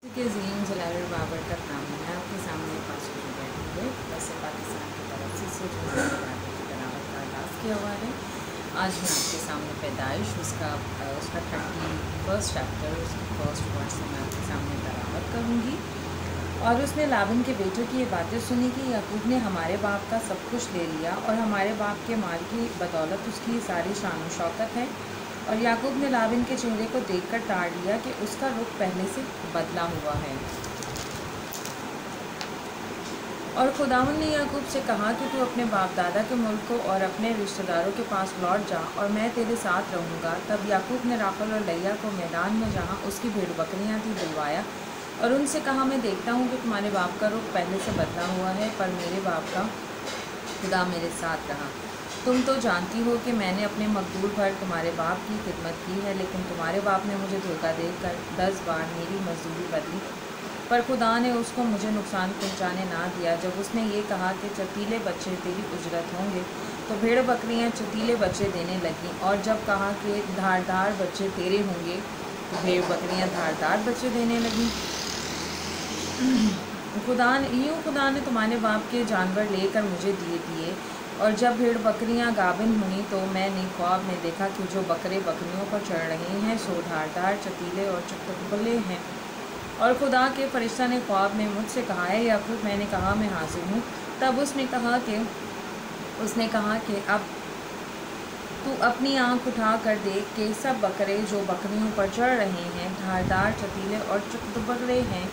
के ज़ीन जलाल बाबरकत नाम है। आपके सामने 5 बजे बैठे हुए वैसे पाकिस्तान की तरफ से जो की बरामद का आगाज़ किया हुआ है। आज मैं आपके सामने पैदाइश उसका 31 चैप्टर उसकी फर्स्ट वर्ड से मैं आपके सामने बरामद करूँगी। और उसने लाबन के बेटे की ये बातें सुनी कि याकूब ने हमारे बाप का सब कुछ ले लिया और हमारे बाप के माल की बदौलत उसकी सारी शान और शौकत है। और याकूब ने लाबन के चेहरे को देखकर ताड़ लिया कि उसका रुख पहले से बदला हुआ है। और खुदावंद ने याकूब से कहा कि तू अपने बाप दादा के मुल्क को और अपने रिश्तेदारों के पास लौट जा और मैं तेरे साथ रहूँगा। तब याकूब ने राखल और लैया को मैदान में जहाँ उसकी भेड़ बकरियाँ थी बुलवाया और उनसे कहा, मैं देखता हूँ कि तुम्हारे बाप का रुख पहले से बदला हुआ है, पर मेरे बाप का खुदा मेरे साथ रहा। तुम तो जानती हो कि मैंने अपने मकदूर भर तुम्हारे बाप की खिदमत की है, लेकिन तुम्हारे बाप ने मुझे धोखा देकर 10 बार मेरी मजदूरी बदली, पर खुदा ने उसको मुझे नुकसान पहुंचाने ना दिया। जब उसने ये कहा कि चतीले बच्चे तेरी उजरत होंगे, तो भेड़ बकरियां चतीले बच्चे देने लगीं। और जब कहा कि धारदार बच्चे तेरे होंगे, तो भेड़ बकरियां धारदार बच्चे देने लगीं। खुदा ने तुम्हारे बाप के जानवर लेकर मुझे दिए। और जब भेड़ बकरियां गाभिन हुई तो मैंने ख्वाब में देखा कि जो बकरे बकरियों पर चढ़ रहे हैं सो धारदार चतीले और चुटकुले हैं। और खुदा के फरिश्ता ने ख्वाब में मुझसे कहा, है याकूब? मैंने कहा, मैं हाजिर हूँ। तब उसने कहा कि अब तू अपनी आँख उठा कर देख के सब बकरे जो बकरियों पर चढ़ रहे हैं धारदार चतीले और चुटकुले हैं,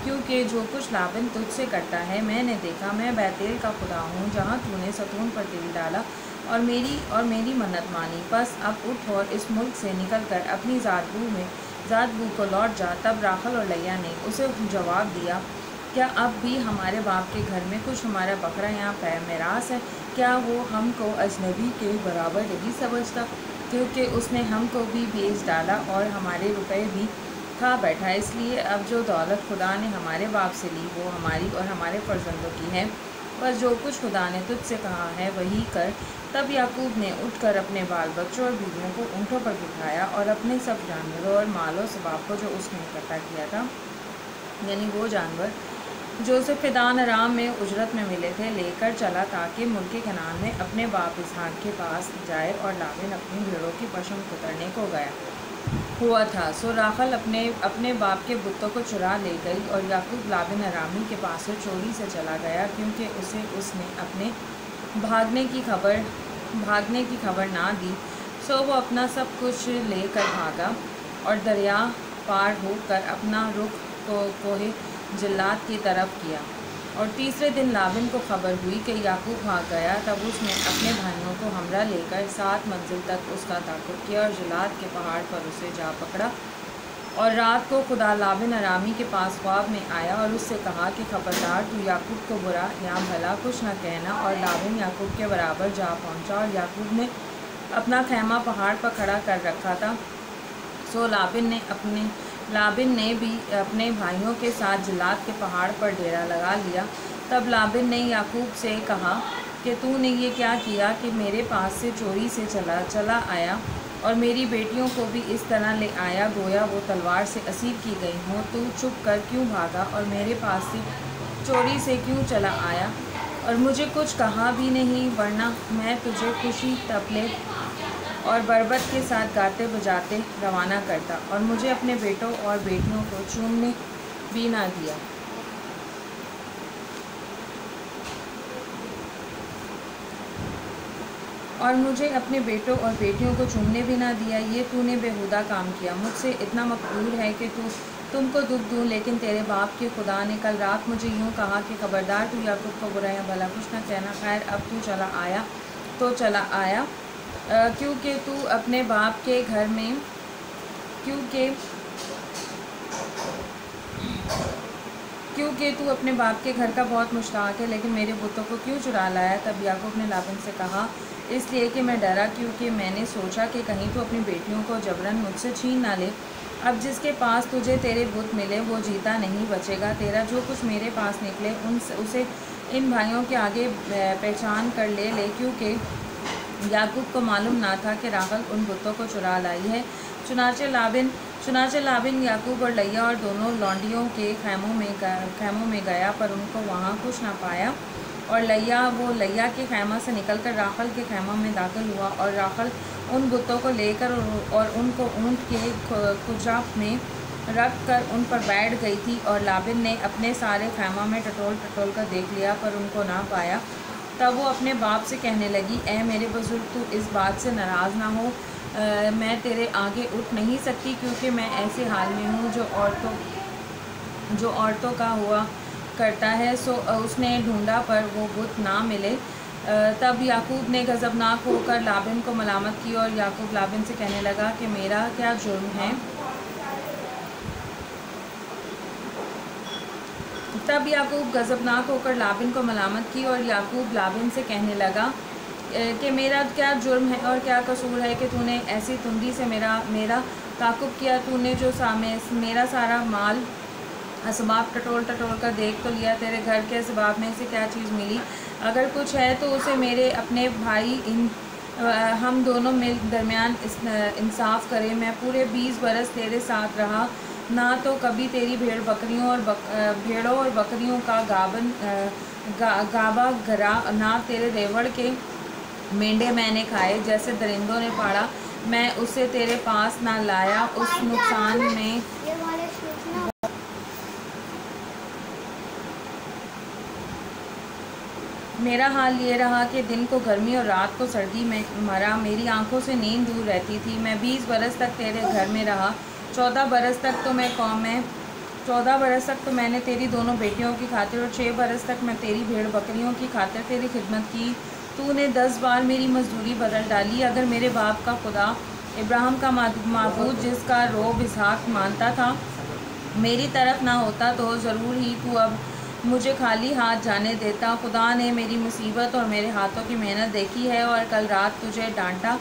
क्योंकि जो कुछ लाबन तुझसे करता है मैंने देखा। मैं बैतेल का खुदा हूँ जहाँ तूने सतून पर तेल डाला और मेरी मन्नत मानी। बस अब उठ और इस मुल्क से निकल कर अपनी ज़ात को लौट जा। तब राखल और लैया ने उसे जवाब दिया, क्या अब भी हमारे बाप के घर में कुछ हमारा बकरा यहाँ पैमेरास है? क्या वो हमको अजनबी के बराबर नहीं समझता? क्योंकि उसने हमको भी बेच डाला और हमारे रुपए भी खा बैठा। इसलिए अब जो दौलत खुदा ने हमारे बाप से ली वो हमारी और हमारे फर्जंदों की है, पर जो कुछ खुदा ने तुझसे कहा है वही कर। तब याकूब ने उठकर अपने बाल बच्चों और बीवियों को ऊँटों पर बिठाया और अपने सब जानवरों और मालो सबाब को जो उसने इकट्ठा किया था, यानी वो जानवर जो उसे फिदान अराम में उजरत में मिले थे, लेकर चला ताकि मुल्क कनान में अपने बाप इसहाक के पास जाए। और लाबन अपनी भेड़ों की पशम कुतरने को गया हुआ था, सो राखल अपने बाप के बुतों को चुरा ले गई। और याकूब लाबन अरामी के पास से चोरी से चला गया, क्योंकि उसने अपने भागने की खबर ना दी। सो वो अपना सब कुछ लेकर भागा और दरिया पार होकर अपना रुख कोहे जिल्लात की तरफ किया। और तीसरे दिन लाबन को खबर हुई कि याकूब भाग गया। तब उसने अपने भाइयों को हमरा लेकर 7 मंजिल तक उसका ताक़ुब किया और जिलात के पहाड़ पर उसे जा पकड़ा। और रात को खुदा लाबन अरामी के पास ख्वाब में आया और उससे कहा कि खबरदार, तू याकूब को बुरा या भला कुछ न कहना। और लाबन याकूब के बराबर जा पहुंचा और याकूब ने अपना खैमा पहाड़ पर खड़ा कर रखा था। सो लाबन ने भी अपने भाइयों के साथ जिलात के पहाड़ पर डेरा लगा लिया। तब लाबन ने याकूब से कहा कि तूने ये क्या किया कि मेरे पास से चोरी से चला आया और मेरी बेटियों को भी इस तरह ले आया गोया वो तलवार से असीर की गई हों? तू चुप कर क्यों भागा और मेरे पास से चोरी से क्यों चला आया और मुझे कुछ कहा भी नहीं? वरना मैं तुझे खुशी तपले और बरबत के साथ गाते बजाते रवाना करता और मुझे अपने बेटों और बेटियों को चूमने भी ना दिया। ये तूने बेहुदा काम किया। मुझसे इतना मकबूल है कि तुमको दुख दूँ, लेकिन तेरे बाप के खुदा ने कल रात मुझे यूँ कहा कि खबरदार, तू याकूब को बुरा या भला कुछ न कहना। खैर, अब तू चला आया क्योंकि तू अपने बाप के घर में क्योंकि तू अपने बाप के घर का बहुत मुश्ताक है, लेकिन मेरे बुतों को क्यों चुरा लाया? तब याकूब ने लाबन से कहा, इसलिए कि मैं डरा, क्योंकि मैंने सोचा कि कहीं तू अपनी बेटियों को जबरन मुझसे छीन ना ले। अब जिसके पास तुझे तेरे बुत मिले वो जीता नहीं बचेगा। तेरा जो कुछ मेरे पास निकले उसे इन भाइयों के आगे पहचान कर ले, क्योंकि याकूब को मालूम ना था कि राहल उन बुतों को चुरा लाई है। चुनाचे लाबन चुनाचे लाबिन याकूब और लैया और दोनों लौंडियों के खैमों में गया, पर उनको वहाँ कुछ न पाया। और लैया के खैमा से निकलकर राखल के खैमा में दाखिल हुआ, और राखल उन बुतों को लेकर और उनको ऊँट के खुजाब में रख कर उन पर बैठ गई थी। और लाबिन ने अपने सारे खैमा में टटोल कर देख लिया, पर उनको ना पाया। तब वो अपने बाप से कहने लगी, ए मेरे बुजुर्ग, तू इस बात से नाराज़ ना हो, मैं तेरे आगे उठ नहीं सकती, क्योंकि मैं ऐसे हाल में हूँ जो औरतों का हुआ करता है। सो उसने ढूंढा, पर वो बुत ना मिले। तब याकूब ने गज़बनाक होकर लाबिन को मलामत की, और याकूब लाबिन से कहने लगा कि मेरा क्या जुर्म है। तब याकूब गज़बनाक होकर लाबिन को मलामत की, और याकूब लाबिन से कहने लगा कि मेरा क्या जुर्म है और क्या कसूर है कि तूने ऐसी तुंदी से मेरा ताक़ुब किया। तूने जो मेरा सारा माल असबाब टटोल कर देख तो लिया, तेरे घर के असबाब में से क्या चीज़ मिली? अगर कुछ है तो उसे मेरे अपने भाई हम दोनों मिल दरमियान इंसाफ करें। मैं पूरे 20 बरस तेरे साथ रहा, ना तो कभी तेरी भेड़ों और बकरियों का गाबा गरा, ना तेरे रेवड़ के मेंढे मैंने खाए। जैसे दरिंदों ने पाड़ा, मैं उसे तेरे पास ना लाया। उस नुकसान में मेरा हाल ये रहा कि दिन को गर्मी और रात को सर्दी में मरा। मेरी आंखों से नींद दूर रहती थी। मैं 20 बरस तक तेरे घर में रहा। 14 बरस तक तो मैंने तेरी दोनों बेटियों की खातिर, और 6 बरस तक मैं तेरी भेड़ बकरियों की खातिर तेरी खिदमत की। तूने 10 बार मेरी मजदूरी बदल डाली। अगर मेरे बाप का खुदा इब्राहिम का माबूद, जिसका रोब इसहाक मानता था, मेरी तरफ ना होता, तो ज़रूर ही तू अब मुझे खाली हाथ जाने देता। खुदा ने मेरी मुसीबत और मेरे हाथों की मेहनत देखी है, और कल रात तुझे डांटा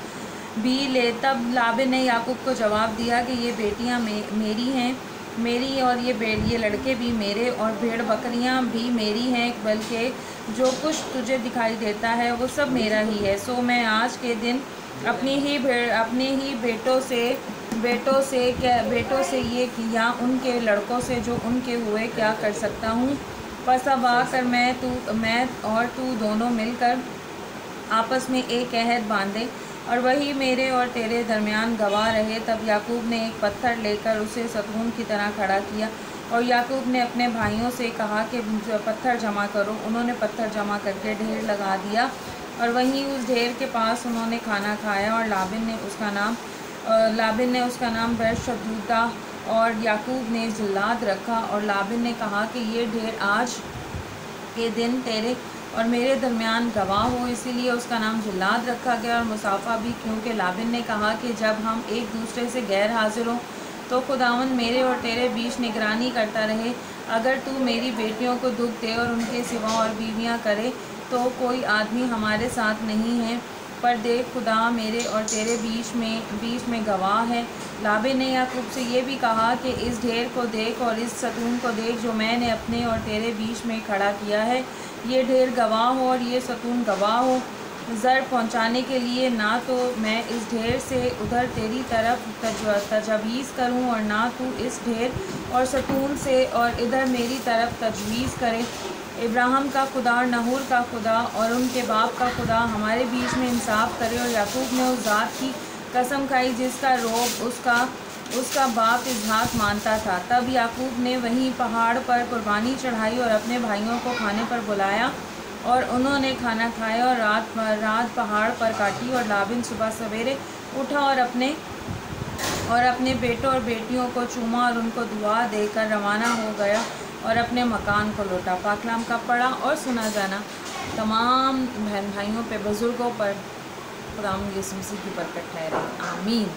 भी ले। तब लाबिन ने याकूब को जवाब दिया कि ये बेटियां मेरी हैं, मेरी, और ये लड़के भी मेरे, और भेड़ बकरियां भी मेरी हैं, बल्कि जो कुछ तुझे दिखाई देता है वो सब मेरा ही है। सो मैं आज के दिन अपने ही बेटों से ये या उनके लड़कों से जो उनके हुए क्या कर सकता हूँ? बस अब आकर मैं और तू दोनों मिलकर आपस में एक अहद बांधे, और वही मेरे और तेरे दरमियान गवाह रहे। तब याकूब ने एक पत्थर लेकर उसे सतून की तरह खड़ा किया, और याकूब ने अपने भाइयों से कहा कि पत्थर जमा करो। उन्होंने पत्थर जमा करके ढेर लगा दिया, और वहीं उस ढेर के पास उन्होंने खाना खाया। और लाबिन ने उसका नाम बेर्शबूदा और याकूब ने जिल्लाद रखा। और लाबिन ने कहा कि ये ढेर आज के दिन तेरे और मेरे दरमियान गवाह हो, इसीलिए उसका नाम जिल्लाद रखा गया। और मुसाफ़ा भी, क्योंकि लाबिन ने कहा कि जब हम एक दूसरे से गैर हाजिर हों तो खुदावन मेरे और तेरे बीच निगरानी करता रहे। अगर तू मेरी बेटियों को दुख दे और उनके सिवा और बीवियाँ करे, तो कोई आदमी हमारे साथ नहीं है, पर देख खुदा मेरे और तेरे बीच में गवाह है। लाबिन ने याकूब से ये भी कहा कि इस ढेर को देख और इस सतून को देख जो मैंने अपने और तेरे बीच में खड़ा किया है। ये ढेर गवाह हो और ये सतून गवाह हो। ज़र पहुँचाने के लिए ना तो मैं इस ढेर से उधर तेरी तरफ तजवीज़ करूँ, और ना तू इस ढेर और सतून से और इधर मेरी तरफ तजवीज़ करे। इब्राहिम का खुदा और नहूर का खुदा और उनके बाप का खुदा हमारे बीच में इंसाफ करे। और याकूब ने उस ज़ात की कसम खाई जिसका रोब उसका बाप इसहाक मानता था। तब याकूब ने वहीं पहाड़ पर कुर्बानी चढ़ाई और अपने भाइयों को खाने पर बुलाया, और उन्होंने खाना खाया और रात पहाड़ पर काटी। और लाबिन सुबह सवेरे उठा और अपने बेटों और बेटियों को चूमा और उनको दुआ देकर रवाना हो गया और अपने मकान को लौटा। पाकलाम का पढ़ा और सुना जाना तमाम बहन भाइयों पे, बुज़ुर्गों पर खुदा यीशु मसीह की बरकत ठहरे। आमीन।